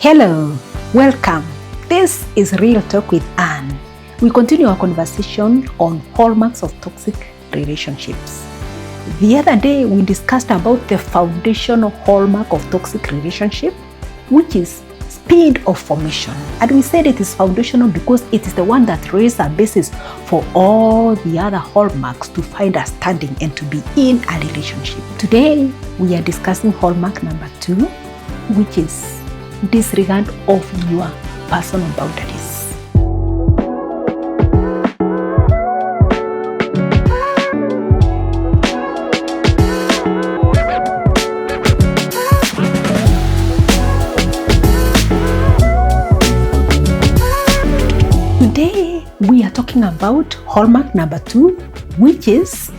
Hello, welcome. This is Real Talk with Anne. We continue our conversation on hallmarks of toxic relationships. The other day, we discussed about the foundational hallmark of toxic relationship, which is speed of formation. And we said it is foundational because it is the one that lays a basis for all the other hallmarks to find a standing and to be in a relationship. Today, we are discussing hallmark number 2, which is disregard of your personal boundaries. Today, we are talking about hallmark number 2, which is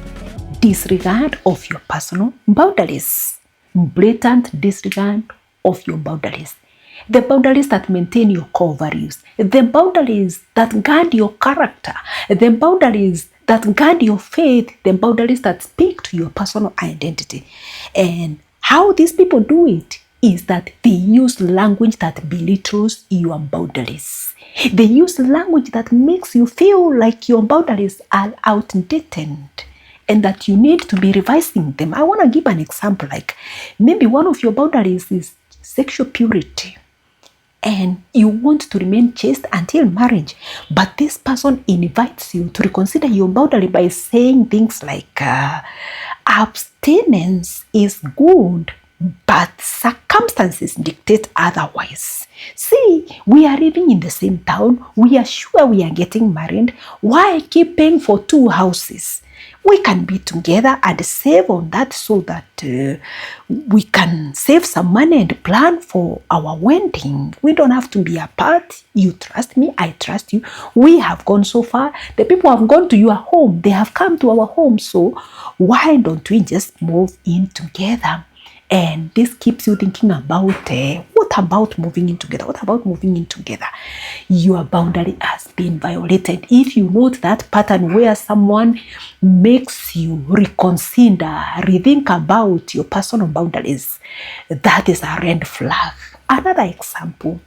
disregard of your personal boundaries. Blatant disregard of your boundaries. The boundaries that maintain your core values, the boundaries that guard your character, the boundaries that guard your faith, the boundaries that speak to your personal identity. And how these people do it is that they use language that belittles your boundaries. They use language that makes you feel like your boundaries are outdated and that you need to be revising them. I want to give an example, like maybe one of your boundaries is sexual purity, and you want to remain chaste until marriage, but this person invites you to reconsider your boundary by saying things like abstinence is good, but circumstances dictate otherwise. See, we are living in the same town, we are sure we are getting married. Why keep paying for 2 houses? We can be together and save on that so that we can save some money and plan for our wedding. We don't have to be apart. You trust me, I trust you. We have gone so far. The people have gone to your home. They have come to our home. So why don't we just move in together? And this keeps you thinking about what about moving in together? What about moving in together? Your boundary has been violated. If you note that pattern where someone makes you reconsider, rethink about your personal boundaries, that is a red flag. Another example,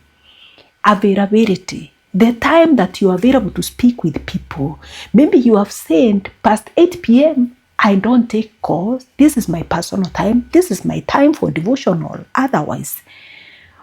availability. The time that you are available to speak with people. Maybe you have said past 8 p.m., I don't take calls. This is my personal time. This is my time for devotional. Otherwise,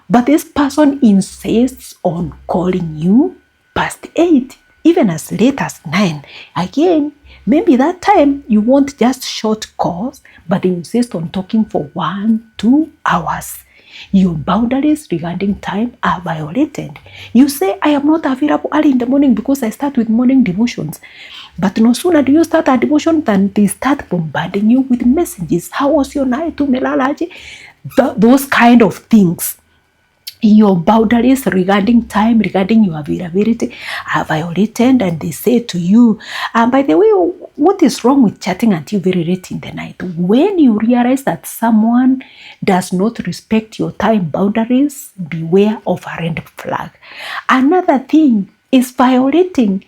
but this person insists on calling you past 8, even as late as 9. Again, maybe that time you want just short calls, but they insist on talking for 1-2 hours. Your boundaries regarding time are violated. You say, I am not available early in the morning because I start with morning devotions. But no sooner do you start a devotion than they start bombarding you with messages. How was your night? Those kind of things. Your boundaries regarding time, regarding your availability are violated, and they say to you, by the way, what is wrong with chatting until very late in the night? When you realize that someone does not respect your time boundaries, beware of a red flag. Another thing is violating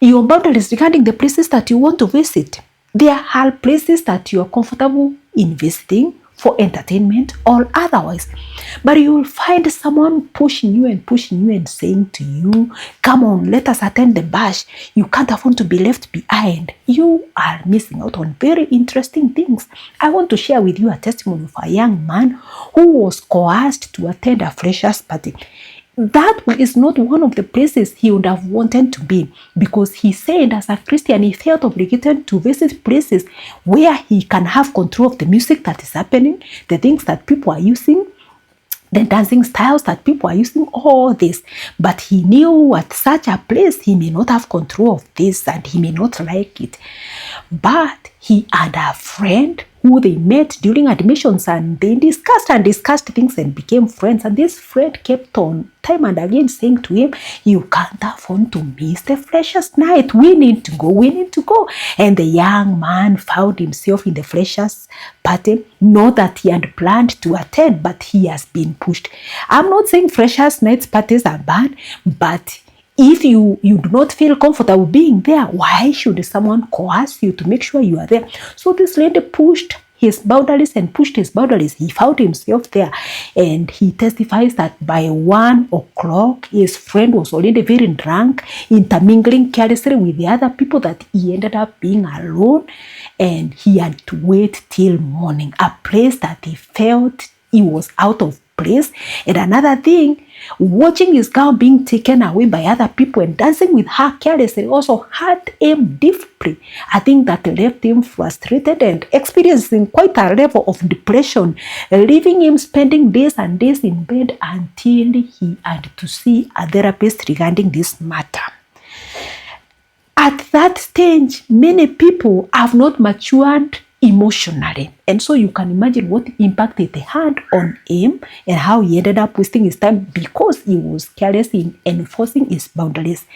your boundaries regarding the places that you want to visit. There are places that you are comfortable in visiting for entertainment or otherwise, but you will find someone pushing you and saying to you, come on, let us attend the bash. You can't afford to be left behind. You are missing out on very interesting things. I want to share with you a testimony of a young man who was coerced to attend a freshers party. That is not one of the places he would have wanted to be, because he said as a Christian he felt obligated to visit places where he can have control of the music that is happening, the things that people are using, the dancing styles that people are using, all this. But he knew at such a place he may not have control of this and he may not like it. But he had a friend who they met during admissions, and they discussed things and became friends. And this friend kept on time and again saying to him, you can't afford to miss the freshers night. We need to go. And the young man found himself in the freshers party. Not that he had planned to attend, but he has been pushed. I'm not saying freshers nights parties are bad, but if you do not feel comfortable being there, why should someone coerce you to make sure you are there? So this lady pushed his boundaries and pushed his boundaries. He found himself there, and he testifies that by 1 o'clock, his friend was already very drunk, intermingling carelessly with the other people, that he ended up being alone, and he had to wait till morning, a place that he felt he was out of place. And another thing, watching his girl being taken away by other people and dancing with her carelessly also hurt him deeply. I think that left him frustrated and experiencing quite a level of depression, leaving him spending days and days in bed until he had to see a therapist regarding this matter. At that stage, many people have not matured emotionally, and so you can imagine what impact it had on him and how he ended up wasting his time because he was careless in enforcing his boundaries.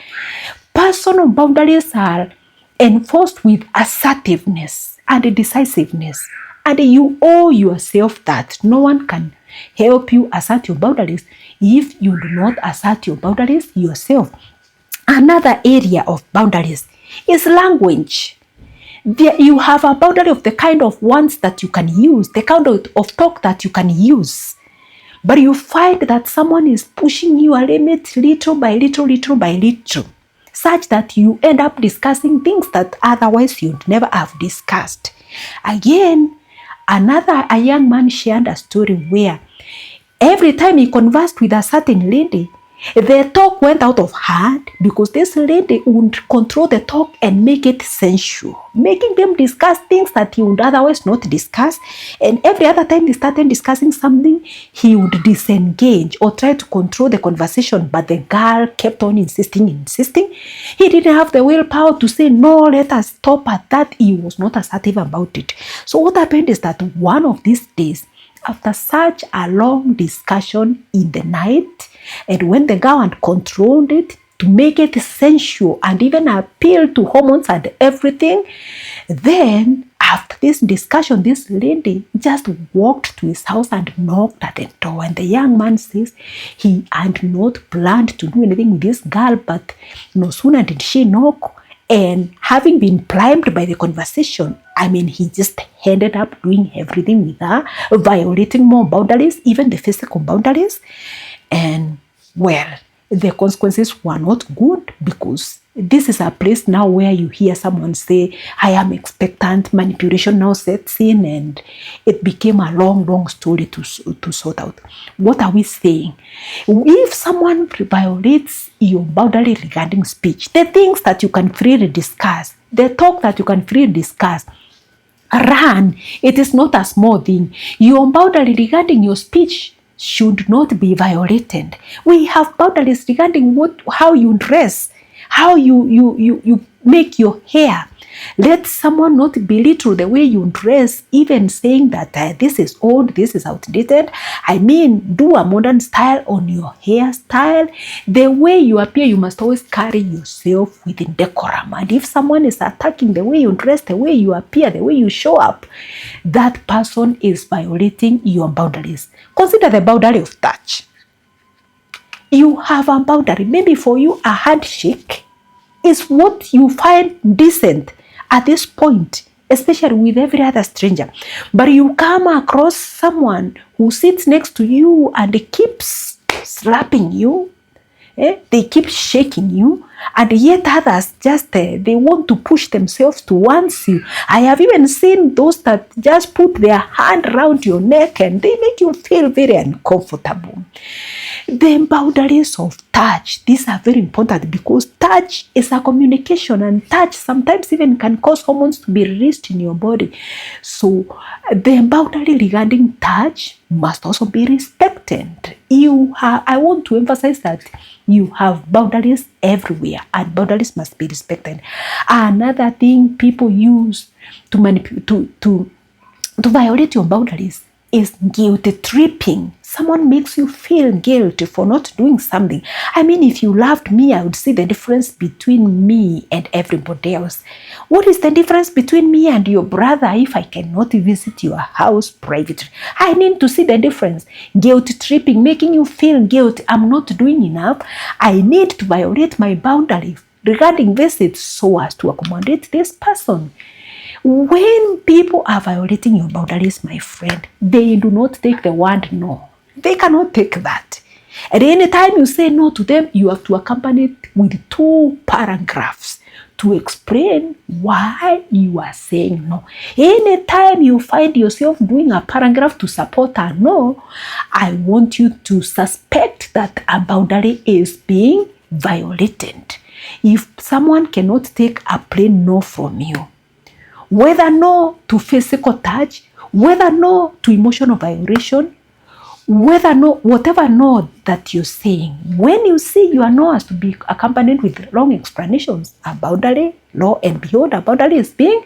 Personal boundaries are enforced with assertiveness and decisiveness, and you owe yourself that. No one can help you assert your boundaries if you do not assert your boundaries yourself. Another area of boundaries is language. There you have a boundary of the kind of words that you can use, the kind of talk that you can use. But you find that someone is pushing you a limit little by little, such that you end up discussing things that otherwise you'd never have discussed. Again, a young man shared a story where every time he conversed with a certain lady, the talk went out of hand because this lady would control the talk and make it sensual, making them discuss things that he would otherwise not discuss. And every other time they started discussing something, he would disengage or try to control the conversation. But the girl kept on insisting. He didn't have the willpower to say, no, let us stop at that. He was not assertive about it. So what happened is that one of these days, after such a long discussion in the night, and when the girl had controlled it to make it sensual and even appeal to hormones and everything, then after this discussion, this lady just walked to his house and knocked at the door. And the young man says he had not planned to do anything with this girl, but no sooner did she knock, and having been primed by the conversation, he just ended up doing everything with her, violating more boundaries, even the physical boundaries. And well, the consequences were not good, because this is a place now where you hear someone say, I am expectant, manipulation now sets in, and it became a long story to sort out. What are we saying? If someone violates your boundary regarding speech, the things that you can freely discuss, the talk that you can freely discuss, run. It is not a small thing. Your boundary regarding your speech should not be violated. We have boundaries regarding how you dress, how you make your hair. Let someone not belittle the way you dress, even saying that this is old, this is outdated. Do a modern style on your hairstyle. The way you appear, you must always carry yourself within decorum. And if someone is attacking the way you dress, the way you appear, the way you show up, that person is violating your boundaries. Consider the boundary of touch. You have a boundary. Maybe for you, a handshake is what you find decent at this point, especially with every other stranger. But you come across someone who sits next to you and they keeps slapping you, they keep shaking you, and yet others just they want to push themselves towards you. I have even seen those that just put their hand around your neck and they make you feel very uncomfortable. The boundaries of touch, these are very important, because touch is a communication, and touch sometimes even can cause hormones to be released in your body. So the boundary regarding touch must also be respected. I want to emphasize that you have boundaries everywhere, and boundaries must be respected. Another thing people use to violate your boundaries is guilt tripping. Someone makes you feel guilty for not doing something. If you loved me, I would see the difference between me and everybody else. What is the difference between me and your brother if I cannot visit your house privately? I need to see the difference. Guilt tripping, making you feel guilty. I'm not doing enough. I need to violate my boundary regarding visits so as to accommodate this person. When people are violating your boundaries, my friend, they do not take the word no. They cannot take that. And anytime you say no to them, you have to accompany it with 2 paragraphs to explain why you are saying no. Anytime you find yourself doing a paragraph to support a no, I want you to suspect that a boundary is being violated. If someone cannot take a plain no from you, whether no to physical touch, whether no to emotional violation, whether no, whatever no that you're saying, when you see your no has to be accompanied with long explanations, a boundary, lo and behold, a boundary is being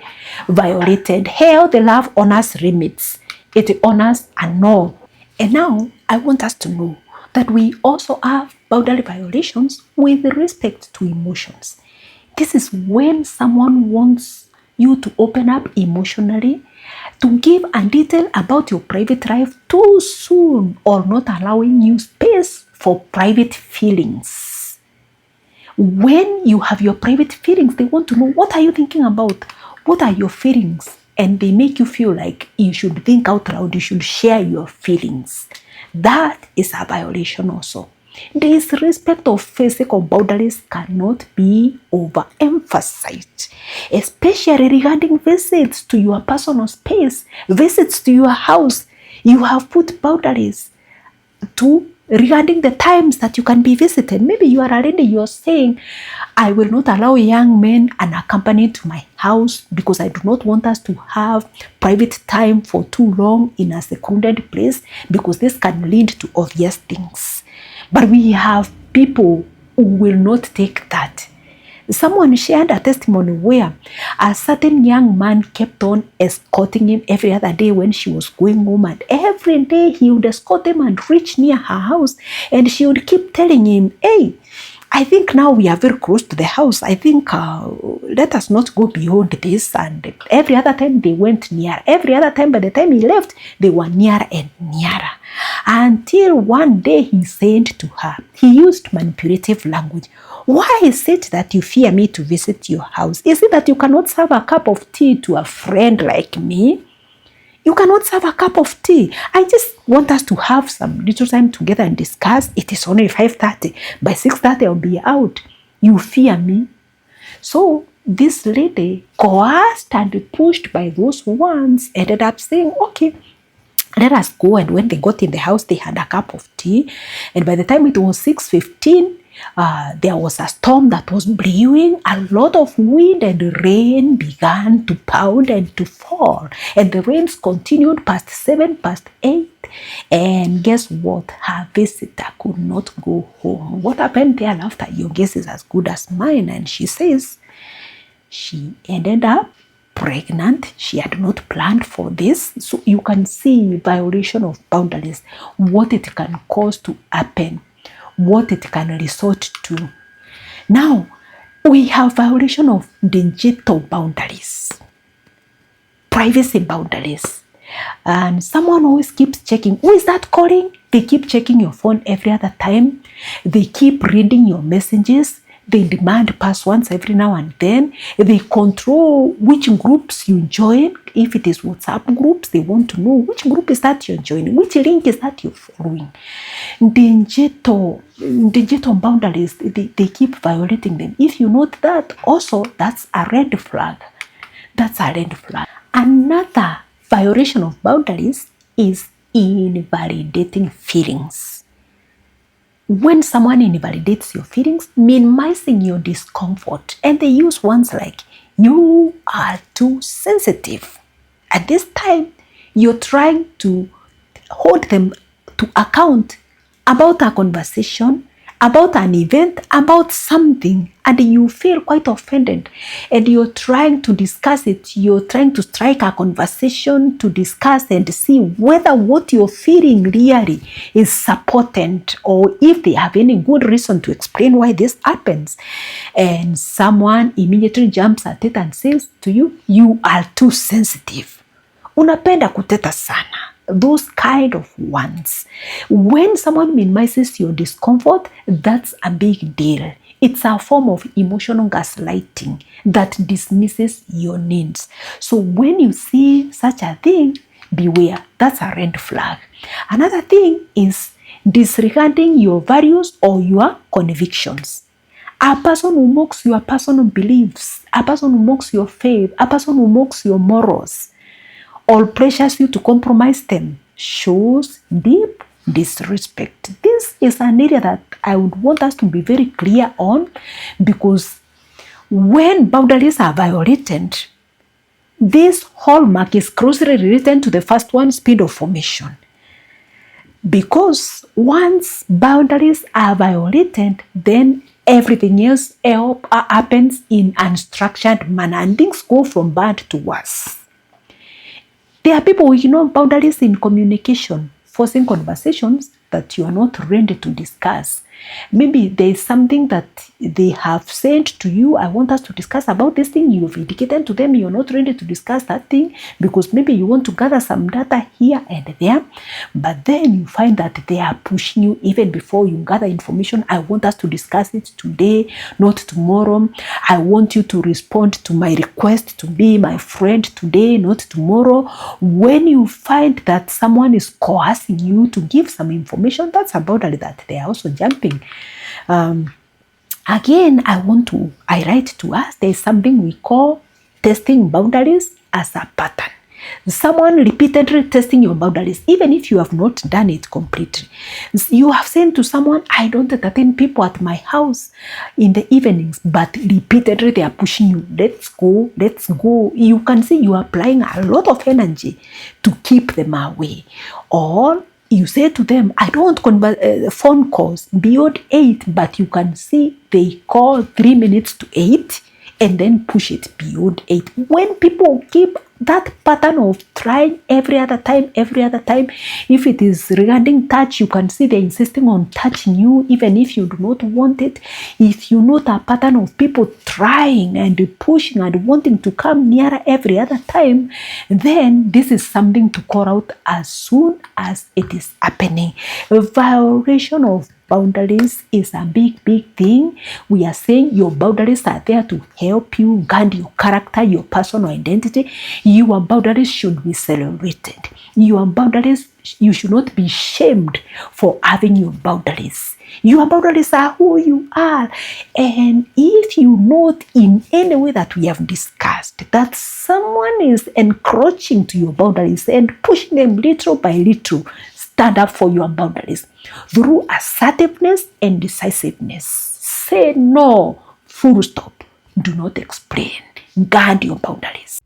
violated. Hell, the love honors limits. It honors a no. And now, I want us to know that we also have boundary violations with respect to emotions. This is when someone wants you to open up emotionally, to give a detail about your private life too soon, or not allowing you space for private feelings. When you have your private feelings, they want to know, what are you thinking about? What are your feelings? And they make you feel like you should think out loud, you should share your feelings. That is a violation also. Disrespect of physical boundaries cannot be overemphasized, especially regarding visits to your personal space, visits to your house. You have put boundaries regarding the times that you can be visited. Maybe you're saying, I will not allow young men unaccompanied to my house because I do not want us to have private time for too long in a secluded place, because this can lead to obvious things. But we have people who will not take that. Someone shared a testimony where a certain young man kept on escorting him every other day when she was going home, and every day he would escort him and reach near her house, and she would keep telling him, hey, I think now we are very close to the house. I think let us not go beyond this. And every other time they went near. Every other time, by the time he left, they were nearer and nearer. Until one day he said to her, he used manipulative language, why is it that you fear me to visit your house? Is it that you cannot serve a cup of tea to a friend like me? You cannot serve a cup of tea. I just want us to have some little time together and discuss. It is only 5:30. By 6:30, I'll be out. You fear me. So this lady, coerced and pushed by those ones, ended up saying, okay, let us go. And when they got in the house, they had a cup of tea. And by the time it was 6:15, there was a storm that was brewing. A lot of wind and rain began to pound and to fall. And the rains continued past 7, past 8. And guess what? Her visitor could not go home. What happened thereafter? Your guess is as good as mine. And she says she ended up pregnant. She had not planned for this. So you can see violation of boundaries, what it can cause to happen, what it can resort to. Now, we have violation of digital boundaries, privacy boundaries. And someone always keeps checking, who is that calling? They keep checking your phone every other time. They keep reading your messages. They demand passwords every now and then. They control which groups you join. If it is WhatsApp groups, they want to know which group is that you're joining, which link is that you're following. Digital boundaries, they keep violating them. If you note that, also, that's a red flag. That's a red flag. Another violation of boundaries is invalidating feelings. When someone invalidates your feelings, minimizing your discomfort, and they use words like, you are too sensitive. At this time, you're trying to hold them to account about a conversation, about an event, about something, and you feel quite offended, and you're trying to discuss it. You're trying to strike a conversation to discuss and see whether what you're feeling really is supported, or if they have any good reason to explain why this happens. And someone immediately jumps at it and says to you, you are too sensitive. Unapenda kuteta sana. Those kind of ones. When someone minimizes your discomfort, that's a big deal. It's a form of emotional gaslighting that dismisses your needs. So when you see such a thing, beware. That's a red flag. Another thing is disregarding your values or your convictions. A person who mocks your personal beliefs, a person who mocks your faith, a person who mocks your morals, or pressures you to compromise them, shows deep disrespect. This is an area that I would want us to be very clear on, because when boundaries are violated, this hallmark is closely related to the first one, speed of formation. Because once boundaries are violated, then everything else happens in unstructured manner and things go from bad to worse. There are people who ignore boundaries in communication, forcing conversations that you are not ready to discuss. Maybe there is something that they have said to you, I want us to discuss about this thing. You've indicated to them you're not ready to discuss that thing because maybe you want to gather some data here and there. But then you find that they are pushing you even before you gather information. I want us to discuss it today, not tomorrow. I want you to respond to my request to be my friend today, not tomorrow. When you find that someone is coercing you to give some information, that's a boundary that they are also jumping. Again, I write to us, there's something we call testing boundaries as a pattern. Someone repeatedly testing your boundaries, even if you have not done it completely. You have said to someone, I don't entertain people at my house in the evenings, but repeatedly they are pushing you, let's go, let's go. You can see you are applying a lot of energy to keep them away. Or you say to them, I don't want phone calls beyond 8, but you can see they call 3 minutes to 8 and then push it beyond 8. When people keep that pattern of trying every other time, if it is regarding touch, you can see they're insisting on touching you even if you do not want it. If you note a pattern of people trying and pushing and wanting to come nearer every other time, then this is something to call out as soon as it is happening. A violation of boundaries is a big thing. We are saying your boundaries are there to help you guard your character, your personal identity. Your boundaries should be celebrated. Your boundaries, you should not be shamed for having your boundaries. Your boundaries are who you are. And if you note in any way that we have discussed that someone is encroaching to your boundaries and pushing them little by little, stand up for your boundaries through assertiveness and decisiveness. Say no, full stop. Do not explain. Guard your boundaries.